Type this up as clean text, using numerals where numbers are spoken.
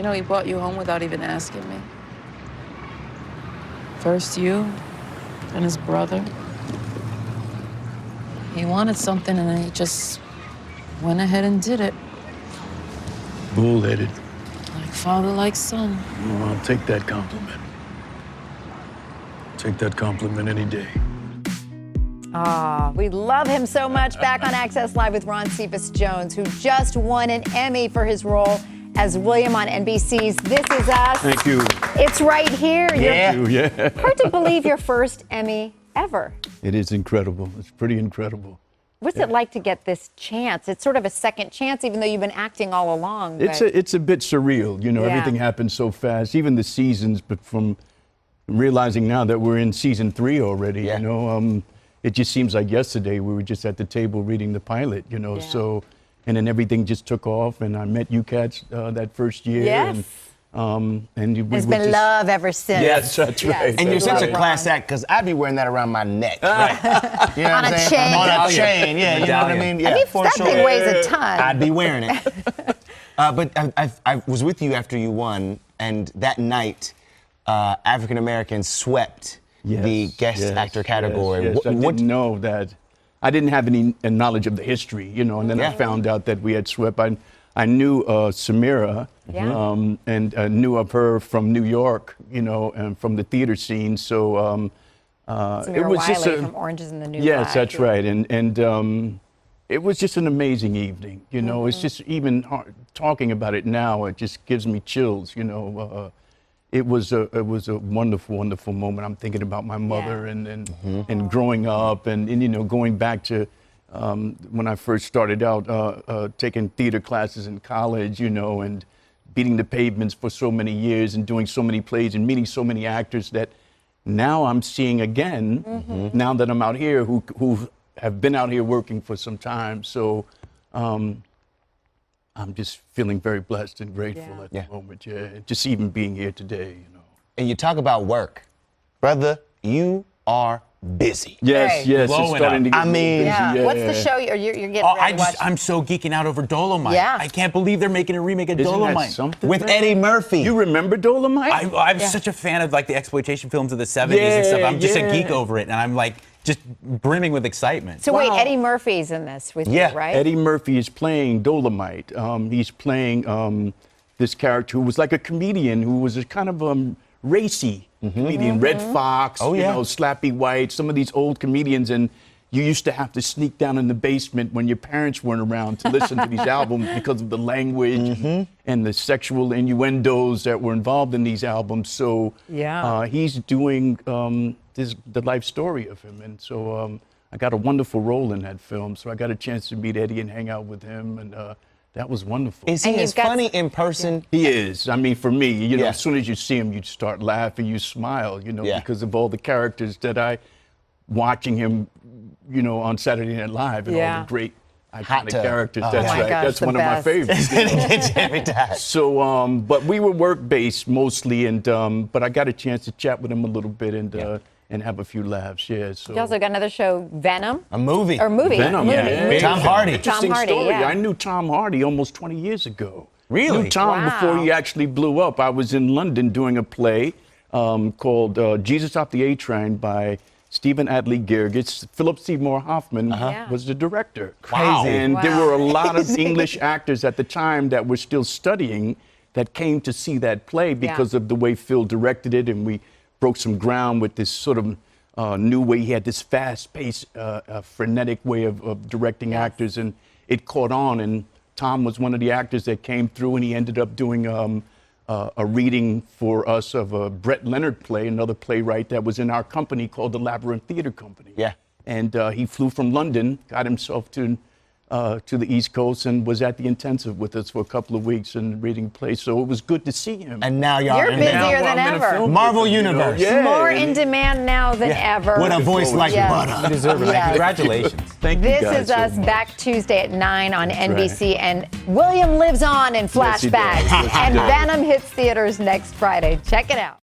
You know, he brought you home without even asking me. First you, then his brother. He wanted something and then he just went ahead and did it. Bull-headed. Like father, like son. Well, I'll take that compliment. Take that compliment any day. We love him so much. Back on Access Live with Ron Cephas Jones, who just won an Emmy for his role as William on NBC's This Is Us. Thank you. It's right here. Yeah. Hard to believe your first Emmy ever. It is incredible. It's pretty incredible. What's it like to get this chance? It's sort of a second chance, even though you've been acting all along. But... It's a bit surreal. You know, Yeah. everything happens so fast, even the seasons, but from realizing now that we're in season 3 already, you know, it just seems like yesterday we were just at the table reading the pilot, you know, so, and then everything just took off, and I met you cats that first year. Yes. And There's been love ever since. Yes, that's right. And you're such a Ron. class act, because I'd be wearing that around my neck. Right. You know On what a I'm saying? chain. On a chain, yeah, you know what I mean? Yeah, for that sure. thing weighs a ton. I'd be wearing it. But I was with you after you won, and that night, African Americans swept the guest actor category. Yes. I didn't know that. I didn't have any knowledge of the history, you know, and then I found out that we had swept. I knew Samira and knew of her from New York, you know, and from the theater scene. So Samira it was Wiley just from Orange is in the New Yes, Black. that's right. And it was just an amazing evening. You know, it's just even talking about it now, it just gives me chills. You know, it was a wonderful, wonderful moment. I'm thinking about my mother and growing up and you know, going back to when I first started out taking theater classes in college, you know, and beating the pavements for so many years and doing so many plays and meeting so many actors that now I'm seeing again, now that I'm out here, who have been out here working for some time. So I'm just feeling very blessed and grateful at the moment. Yeah, just even being here today, you know. And you talk about work. Brother, you are busy. Yes, Hey. yes, it's Blowing starting to up. get I mean, busy. Yeah. What's the show you're getting ready to watch? I'm so geeking out over Dolomite. Yeah. I can't believe they're making a remake of Isn't that Dolomite. something? with Eddie Murphy. You remember Dolomite? I'm such a fan of like the exploitation films of the 70s and stuff. I'm just a Yeah. geek over it, and I'm like just brimming with excitement. So wait, Eddie Murphy's in this with you, right? Eddie Murphy is playing Dolomite. He's playing this character who was like a comedian who was a kind of racy comedian, Red Fox, you know, Slappy White, some of these old comedians, and you used to have to sneak down in the basement when your parents weren't around to listen to these albums because of the language and the sexual innuendos that were involved in these albums. So he's doing the life story of him, and so I got a wonderful role in that film. So I got a chance to meet Eddie and hang out with him, and that was wonderful. Is he And as you've got- funny in person? He is. I mean, for me, you know, as soon as you see him, you start laughing, you smile, you know, because of all the characters that watching him, you know, on Saturday Night Live and all the great iconic characters. That's my right. gosh, That's the one best. of my favorites. Every time. So, but we were work-based mostly, and but I got a chance to chat with him a little bit and have a few laughs. Yeah. So. You also got another show, Venom. A movie. Or movie. Venom, movie. yeah. Tom Hardy. Interesting Tom Hardy, story. yeah. I knew Tom Hardy almost 20 years ago. Really? Knew Tom before he actually blew up. I was in London doing a play called Jesus Off the A-Train by Stephen Adley Girgis. Philip Seymour Hoffman was the director. Crazy. And there were a lot of English actors at the time that were still studying that came to see that play because of the way Phil directed it, and we broke some ground with this sort of new way. He had this fast-paced, frenetic way of directing actors, and it caught on. And Tom was one of the actors that came through, and he ended up doing a reading for us of a Brett Leonard play, another playwright that was in our company called the Labyrinth Theater Company. Yeah. And he flew from London, got himself to the East Coast, and was at the intensive with us for a couple of weeks and reading plays. So it was good to see him. And now y'all You're in busier there. than I'm in a ever. film Marvel with him, you know? Universe. Yeah. More in demand now than ever. With a voice like Yes. butter. You deserve it. Yes. Congratulations. Thank you This guys is so us much. back Tuesday at 9 on NBC, and William lives on in Yes, he does. flashbacks. Yes, he And does. Venom hits theaters next Friday. Check it out.